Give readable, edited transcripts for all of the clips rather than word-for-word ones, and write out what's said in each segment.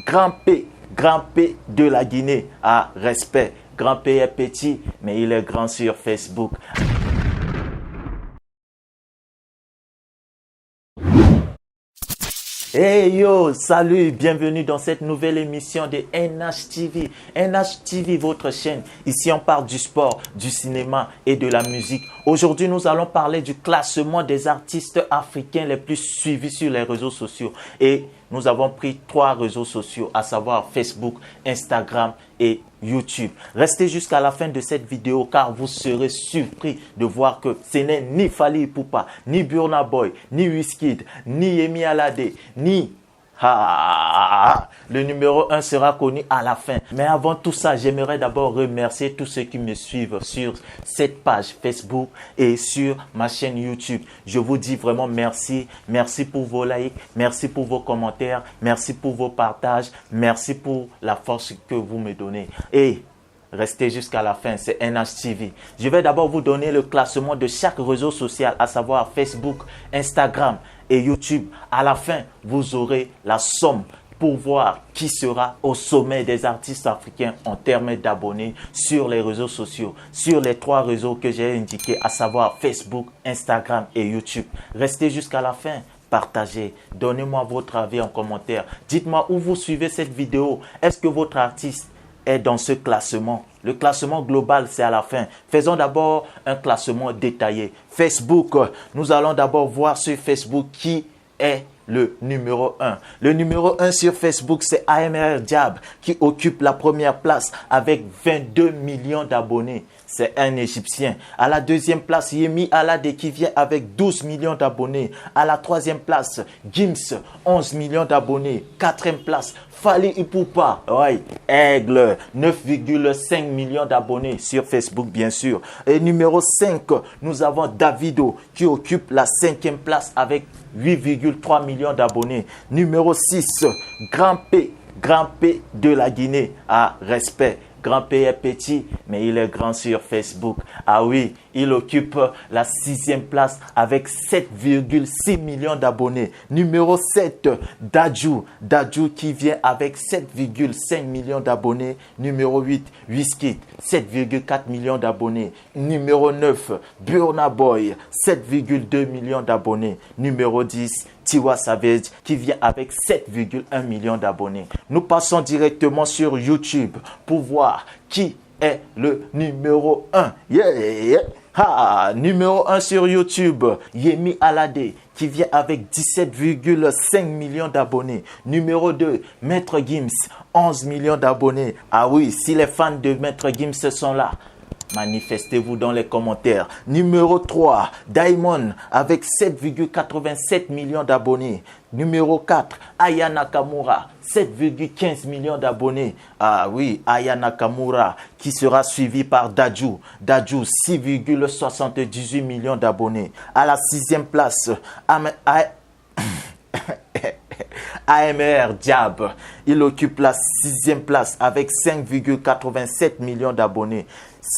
Grand P de la Guinée. Ah, respect. Grand P est petit, mais il est grand sur Facebook. Hey yo, salut, bienvenue dans cette nouvelle émission de NHTV. NHTV, votre chaîne. Ici, on parle du sport, du cinéma et de la musique. Aujourd'hui, nous allons parler du classement des artistes africains les plus suivis sur les réseaux sociaux. Et nous avons pris 3 réseaux sociaux, à savoir Facebook, Instagram et YouTube. Restez jusqu'à la fin de cette vidéo car vous serez surpris de voir que ce n'est ni Fally Ipupa, ni Burna Boy, ni Wizkid, ni Yemi Alade, ni... le numéro 1 sera connu à la fin. Mais avant tout ça, j'aimerais d'abord remercier tous ceux qui me suivent sur cette page Facebook et sur ma chaîne YouTube. Je vous dis vraiment merci. Merci pour vos likes, merci pour vos commentaires, merci pour vos partages, merci pour la force que vous me donnez. Et restez jusqu'à la fin, c'est NHTV. Je vais d'abord vous donner le classement de chaque réseau social, à savoir Facebook, Instagram et YouTube. À la fin, vous aurez la somme pour voir qui sera au sommet des artistes africains en termes d'abonnés sur les réseaux sociaux, sur les 3 réseaux que j'ai indiqués, à savoir Facebook, Instagram et YouTube. Restez jusqu'à la fin. Partagez, donnez-moi votre avis en commentaire. Dites-moi où vous suivez cette vidéo. Est-ce que votre artiste est dans ce classement? Le classement global, c'est à la fin. Faisons d'abord un classement détaillé. Facebook, nous allons d'abord voir sur Facebook qui est le numéro 1. Le numéro 1 sur Facebook, c'est AMR Diab qui occupe la première place avec 22 millions d'abonnés. C'est un Égyptien. À la deuxième place, Yemi Alade qui vient avec 12 millions d'abonnés. À la troisième place, Gims, 11 millions d'abonnés. Quatrième place, Fally Ipupa, ouais, Aigle, 9,5 millions d'abonnés sur Facebook, bien sûr. Et numéro 5, nous avons Davido qui occupe la 5e place avec 8,3 millions d'abonnés. Numéro 6, Grand P de la Guinée. Ah, respect. Grand P est petit, mais il est grand sur Facebook. Ah oui, il occupe la 6e place avec 7,6 millions d'abonnés. Numéro 7, Dadju qui vient avec 7,5 millions d'abonnés. Numéro 8, Wizkid, 7,4 millions d'abonnés. Numéro 9, Burna Boy, 7,2 millions d'abonnés. Numéro 10, Tiwa Savage qui vient avec 7,1 millions d'abonnés. Nous passons directement sur YouTube pour voir qui est le numéro 1. Numéro 1 sur YouTube, Yemi Alade qui vient avec 17,5 millions d'abonnés. Numéro 2, Maître Gims, 11 millions d'abonnés. Ah oui, si les fans de Maître Gims sont là, manifestez-vous dans les commentaires. Numéro 3, Diamond avec 7,87 millions d'abonnés. Numéro 4, Aya Nakamura, 7,15 millions d'abonnés. Ah oui, Aya Nakamura qui sera suivi par Dadju, 6,78 millions d'abonnés. À la 6e place, AMR Diab, il occupe la 6e place avec 5,87 millions d'abonnés.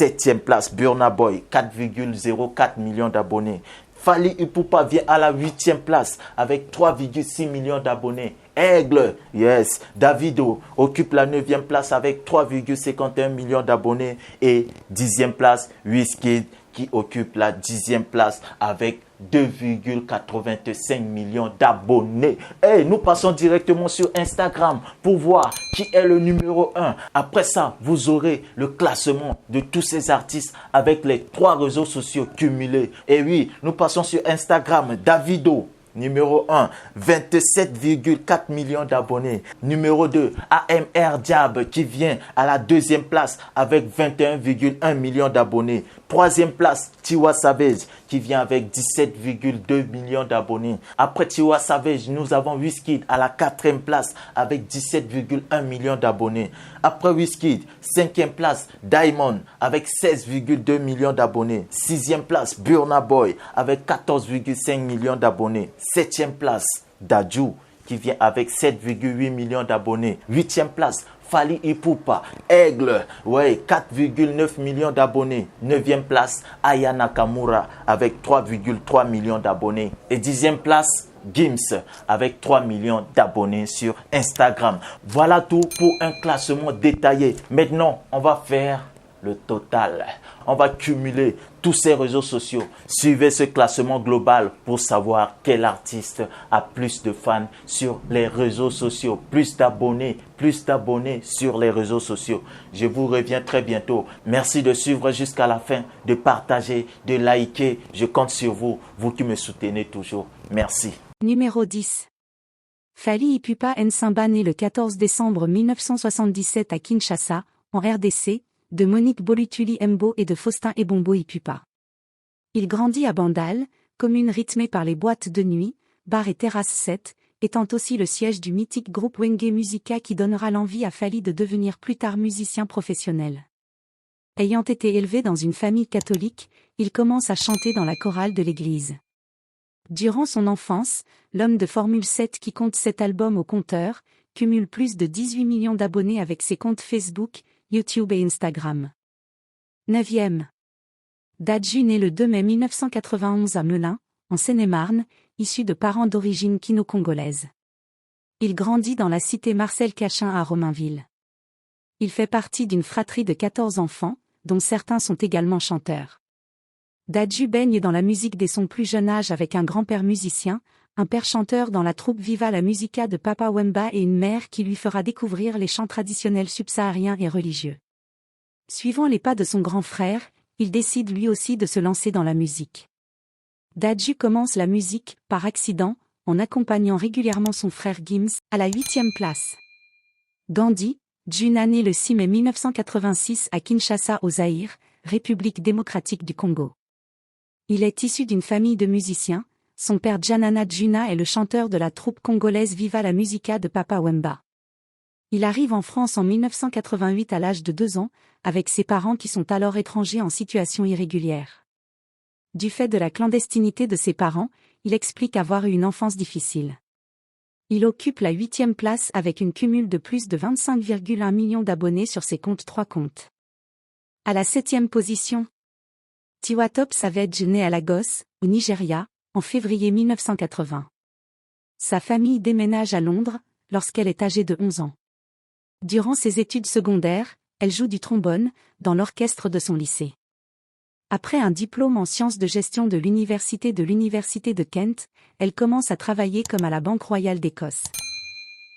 7e place, Burna Boy, 4,04 millions d'abonnés. Fally Ipupa vient à la 8e place avec 3,6 millions d'abonnés. Aigle, yes, Davido occupe la 9e place avec 3,51 millions d'abonnés. Et 10e place, Wizkid qui occupe la 10e place avec 2,85 millions d'abonnés. Et nous passons directement sur Instagram pour voir qui est le numéro 1. Après ça, vous aurez le classement de tous ces artistes avec les 3 réseaux sociaux cumulés. Et oui, nous passons sur Instagram. Davido, numéro 1, 27,4 millions d'abonnés. Numéro 2, AMR Diab qui vient à la 2e place avec 21,1 millions d'abonnés. 3e place, Tiwa Savage qui vient avec 17,2 millions d'abonnés. Après Tiwa Savage, nous avons Wizkid à la 4e place avec 17,1 millions d'abonnés. Après Wizkid, 5e place, Diamond avec 16,2 millions d'abonnés. 6e place, Burna Boy avec 14,5 millions d'abonnés. 7e place, Dadju qui vient avec 7,8 millions d'abonnés. 8e place, Fally Ipupa, Aigle, ouais, 4,9 millions d'abonnés. 9e place, Aya Nakamura avec 3,3 millions d'abonnés. Et 10e place, Gims avec 3 millions d'abonnés sur Instagram. Voilà tout pour un classement détaillé. Maintenant, on va faire le total. On va cumuler tous ces réseaux sociaux. Suivez ce classement global pour savoir quel artiste a plus de fans sur les réseaux sociaux, plus d'abonnés sur les réseaux sociaux. Je vous reviens très bientôt. Merci de suivre jusqu'à la fin, de partager, de liker. Je compte sur vous, vous qui me soutenez toujours. Merci. Numéro 10. Fally Ipupa Nsimba né le 14 décembre 1977 à Kinshasa, en RDC, de Monique Bolutuli Mbo et de Faustin Ebombo Ipupa. Il grandit à Bandal, commune rythmée par les boîtes de nuit, bars et terrasses 7, étant aussi le siège du mythique groupe Wenge Musica qui donnera l'envie à Fally de devenir plus tard musicien professionnel. Ayant été élevé dans une famille catholique, il commence à chanter dans la chorale de l'église. Durant son enfance, l'homme de Formule 7 qui compte 7 albums au compteur, cumule plus de 18 millions d'abonnés avec ses comptes Facebook, YouTube et Instagram. 9e. Dadju né le 2 mai 1991 à Melun, en Seine-et-Marne, issu de parents d'origine kino-congolaise. Il grandit dans la cité Marcel Cachin à Romainville. Il fait partie d'une fratrie de 14 enfants, dont certains sont également chanteurs. Dadju baigne dans la musique dès son plus jeune âge avec un grand-père musicien, un père chanteur dans la troupe Viva la Musica de Papa Wemba et une mère qui lui fera découvrir les chants traditionnels subsahariens et religieux. Suivant les pas de son grand frère, il décide lui aussi de se lancer dans la musique. Dadju commence la musique, par accident, en accompagnant régulièrement son frère Gims, à la 8e place. Gandhi, Djuna né le 6 mai 1986 à Kinshasa au Zaïre, République démocratique du Congo. Il est issu d'une famille de musiciens. Son père Djanana Djuna est le chanteur de la troupe congolaise Viva la Musica de Papa Wemba. Il arrive en France en 1988 à l'âge de 2 ans, avec ses parents qui sont alors étrangers en situation irrégulière. Du fait de la clandestinité de ses parents, il explique avoir eu une enfance difficile. Il occupe la 8e place avec une cumule de plus de 25,1 millions d'abonnés sur ses comptes 3 comptes. À la 7e position, Tiwa Savage né à Lagos, au Nigeria, en février 1980. Sa famille déménage à Londres, lorsqu'elle est âgée de 11 ans. Durant ses études secondaires, elle joue du trombone, dans l'orchestre de son lycée. Après un diplôme en sciences de gestion de l'université de Kent, elle commence à travailler comme à la Banque royale d'Écosse.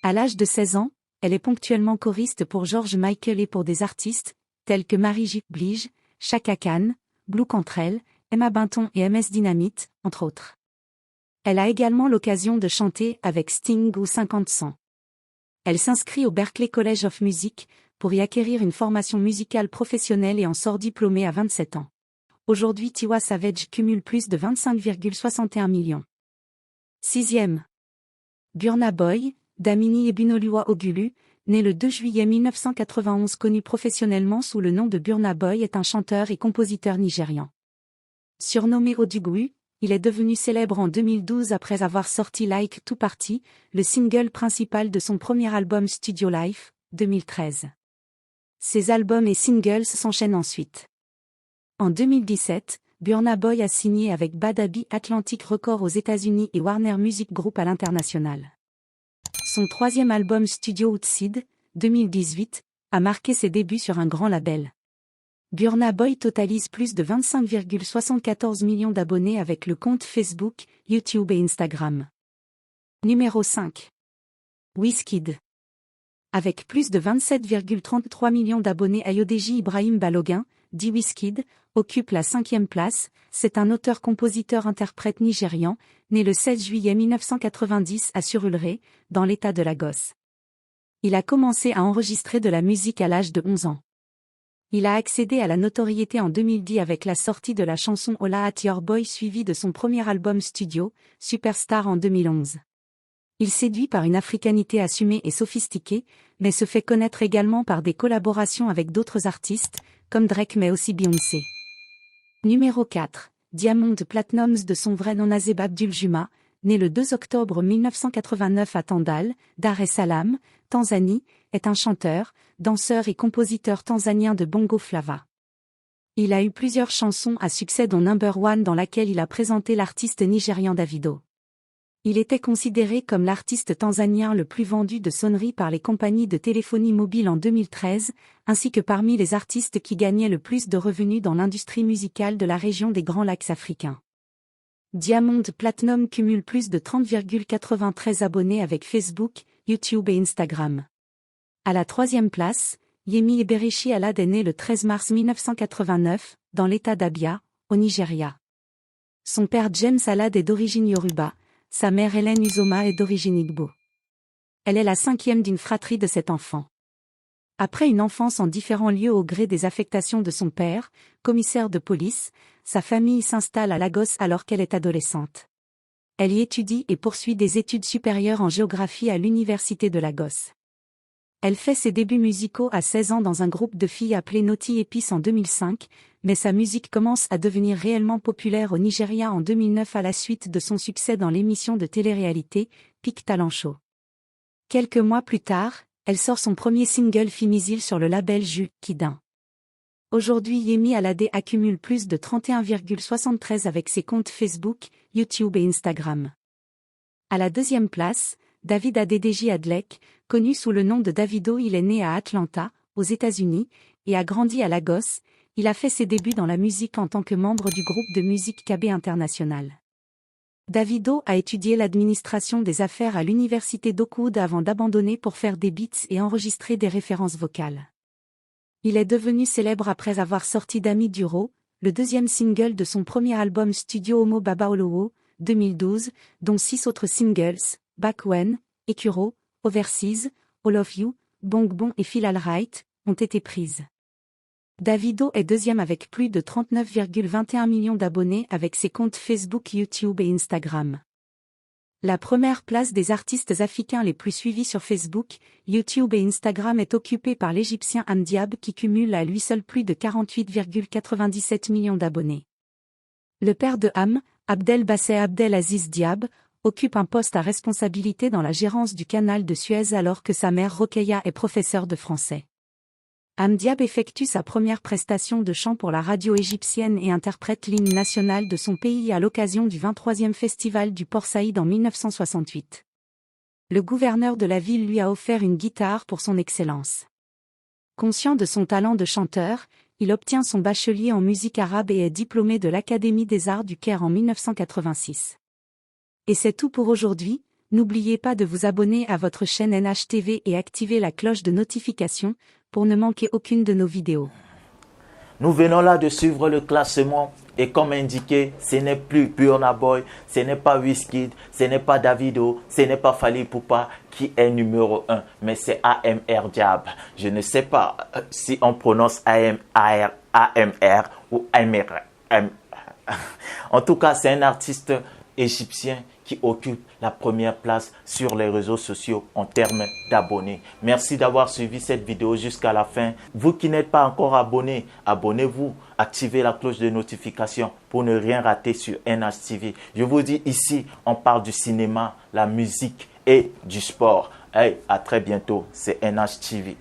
À l'âge de 16 ans, elle est ponctuellement choriste pour George Michael et pour des artistes, tels que Marie-J. Blige, Chaka Khan, Blue Cantrell, Emma Bunton et MS Dynamite, entre autres. Elle a également l'occasion de chanter avec Sting ou 50 Cent. Elle s'inscrit au Berklee College of Music, pour y acquérir une formation musicale professionnelle et en sort diplômée à 27 ans. Aujourd'hui Tiwa Savage cumule plus de 25,61 millions. 6e. Burna Boy, Damini Ebinoluwa Ogulu, né le 2 juillet 1991 connu professionnellement sous le nom de Burna Boy est un chanteur et compositeur nigérian. Surnommé Odugwu, il est devenu célèbre en 2012 après avoir sorti Like to Party, le single principal de son premier album Studio Life, 2013. Ses albums et singles s'enchaînent ensuite. En 2017, Burna Boy a signé avec Bad Abi Atlantic Records aux États-Unis et Warner Music Group à l'international. Son 3e album Studio Outside, 2018, a marqué ses débuts sur un grand label. Burna Boy totalise plus de 25,74 millions d'abonnés avec le compte Facebook, YouTube et Instagram. Numéro 5. Wizkid. Avec plus de 27,33 millions d'abonnés, Ayodeji Ibrahim Balogun, dit Wizkid, occupe la 5e place. C'est un auteur-compositeur-interprète nigérian, né le 16 juillet 1990 à Surulere, dans l'état de Lagos. Il a commencé à enregistrer de la musique à l'âge de 11 ans. Il a accédé à la notoriété en 2010 avec la sortie de la chanson Holla at Your Boy suivie de son premier album studio, Superstar en 2011. Il séduit par une africanité assumée et sophistiquée, mais se fait connaître également par des collaborations avec d'autres artistes, comme Drake mais aussi Beyoncé. Numéro 4. Diamond Platnumz de son vrai nom Nazeb Abdul Juma, né le 2 octobre 1989 à Tandale, Dar es Salaam, Tanzanie, est un chanteur, danseur et compositeur tanzanien de bongo flava. Il a eu plusieurs chansons à succès dont Number One dans laquelle il a présenté l'artiste nigérian Davido. Il était considéré comme l'artiste tanzanien le plus vendu de sonneries par les compagnies de téléphonie mobile en 2013, ainsi que parmi les artistes qui gagnaient le plus de revenus dans l'industrie musicale de la région des Grands Lacs africains. Diamond Platnumz cumule plus de 30,93 abonnés avec Facebook, YouTube et Instagram. À la troisième place, Yemi Eberechi Alade est né le 13 mars 1989, dans l'état d'Abia, au Nigeria. Son père James Alade est d'origine Yoruba, sa mère Hélène Uzoma est d'origine Igbo. Elle est la cinquième d'une fratrie de 7 enfants. Après une enfance en différents lieux au gré des affectations de son père, commissaire de police, sa famille s'installe à Lagos alors qu'elle est adolescente. Elle y étudie et poursuit des études supérieures en géographie à l'université de Lagos. Elle fait ses débuts musicaux à 16 ans dans un groupe de filles appelé Naughty Épices en 2005, mais sa musique commence à devenir réellement populaire au Nigeria en 2009 à la suite de son succès dans l'émission de télé-réalité, Peak Talent Show. Quelques mois plus tard, elle sort son premier single Fimisil sur le label Ju Kidin. Aujourd'hui Yemi Alade accumule plus de 31,73 avec ses comptes Facebook, YouTube et Instagram. À la deuxième place, David Adedeji Adlek, connu sous le nom de Davido, il est né à Atlanta, aux États-Unis, et a grandi à Lagos. Il a fait ses débuts dans la musique en tant que membre du groupe de musique KB International. Davido a étudié l'administration des affaires à l'université d'Oakwood avant d'abandonner pour faire des beats et enregistrer des références vocales. Il est devenu célèbre après avoir sorti Dami Duro, le deuxième single de son premier album studio Homo Baba Olowo, 2012, dont 6 autres singles, Back When, Ekuro, Overseas, All of You, Bong Bon et Feel Alright, ont été prises. Davido est deuxième avec plus de 39,21 millions d'abonnés avec ses comptes Facebook, YouTube et Instagram. La première place des artistes africains les plus suivis sur Facebook, YouTube et Instagram est occupée par l'Égyptien Amdiab qui cumule à lui seul plus de 48,97 millions d'abonnés. Le père de Am, Abdel Basseh Abdel Aziz Diab, occupe un poste à responsabilité dans la gérance du canal de Suez alors que sa mère Rokeya est professeure de français. Amdiab effectue sa première prestation de chant pour la radio égyptienne et interprète l'hymne national de son pays à l'occasion du 23e festival du Port Saïd en 1968. Le gouverneur de la ville lui a offert une guitare pour son excellence. Conscient de son talent de chanteur, il obtient son bachelier en musique arabe et est diplômé de l'Académie des Arts du Caire en 1986. Et c'est tout pour aujourd'hui, n'oubliez pas de vous abonner à votre chaîne NHTV et activer la cloche de notification pour ne manquer aucune de nos vidéos. Nous venons là de suivre le classement et comme indiqué, ce n'est plus Burna Boy, ce n'est pas Wizkid, ce n'est pas Davido, ce n'est pas Fally Ipupa qui est numéro 1, mais c'est AMR Diab. Je ne sais pas si on prononce AMR ou AMR. En tout cas, c'est un artiste égyptien qui occupe la première place sur les réseaux sociaux en termes d'abonnés. Merci d'avoir suivi cette vidéo jusqu'à la fin. Vous qui n'êtes pas encore abonné, abonnez-vous, activez la cloche de notification pour ne rien rater sur NHTV. Je vous dis ici, on parle du cinéma, la musique et du sport. Hey, à très bientôt, c'est NHTV.